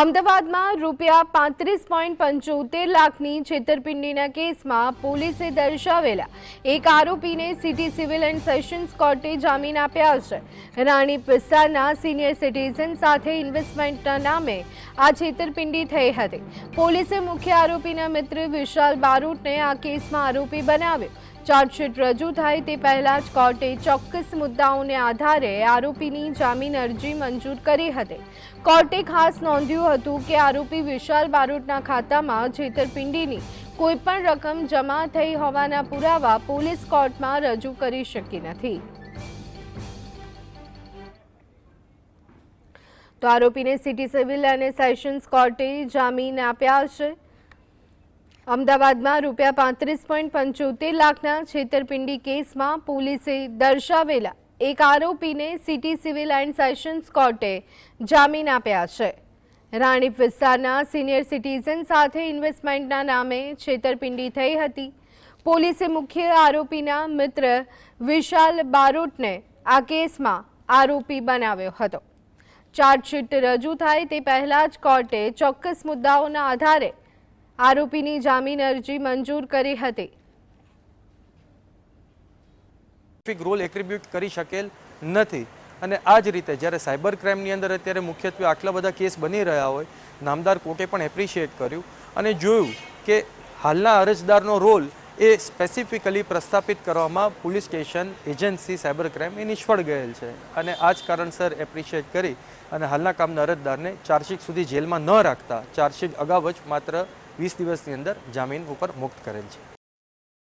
અમદાવાદમાં ₹35.75 લાખની છેતરપિંડીના કેસમાં પોલીસે દર્શાવેલા એક આરોપીને સિટી સિવિલ એન્ડ સેશન્સ કોર્ટે જામીન આપ્યા છે। રાણીપ વિસ્તારના સિનિયર સિટીઝન સાથે ઇન્વેસ્ટમેન્ટના નામે આ છેતરપિંડી થઈ હતી। પોલીસે મુખ્ય આરોપીના મિત્ર વિશાલ બારોટને આ કેસમાં આરોપી બનાવ્યો। ચાર્જશીટ રજૂ થાય તે પહેલા જ કોર્ટે ચોક્કસ મુદ્દાઓને આધારે આરોપીની જામીન અરજી મંજૂર કરી હતી। કોર્ટે ખાસ નોંધ્યું હતું કે આરોપી વિશાલ બારોટના ખાતામાં છેતરપિંડીની કોઈપણ રકમ જમા થઈ હોવાના પુરાવા પોલીસ કોર્ટમાં રજૂ કરી શકી નથી। તો આરોપીને સિટી સિવિલ અને સેશન્સ કોર્ટે જામીન આપ્યા છે। અમદાવાદમાં ₹35.75 લાખના છેતરપિંડી કેસમાં પોલીસે દર્શાવેલા એક આરોપીને સિટી સિવિલ એન્ડ સેશન્સ કોર્ટે જામીન આપ્યા છે। રાણીપ વિસ્તારના સિનિયર સિટીઝન સાથે ઇન્વેસ્ટમેન્ટના નામે છેતરપિંડી થઈ હતી। પોલીસે મુખ્ય આરોપીના મિત્ર વિશાલ બારોટને આ કેસમાં આરોપી બનાવ્યો હતો। ચાર્જશીટ રજૂ થાય તે પહેલા જ કોર્ટે ચોક્કસ મુદ્દાઓના આધારે આરોપીની જામીન અરજી મંજૂર કરી હતી। રોલ એટ્રીબ્યુટ કરી શકેલ નથી અને આ જ રીતે જ્યારે સાયબર ક્રાઇમની અંદર અત્યારે મુખ્યત્વે આટલા બધા કેસ બની રહ્યા હોય, નામદાર કોર્ટે પણ એપ્રિશિએટ કર્યું અને જોયું કે હાલના અરજદારનો રોલ એ સ્પેસિફિકલી પ્રસ્થાપિત કરવામાં police station agency cyber crime એ નિષ્ફળ ગયેલ છે અને આ જ કારણસર એપ્રિશિએટ કરી અને હાલના કામના અરજદારને ચાર્જશીટ સુધી જેલમાં ન રાખતા ચાર્જશીટ અગાઉ જ માત્ર 20 દિવસની અંદર જામીન ઉપર મુક્ત કરેલ છે।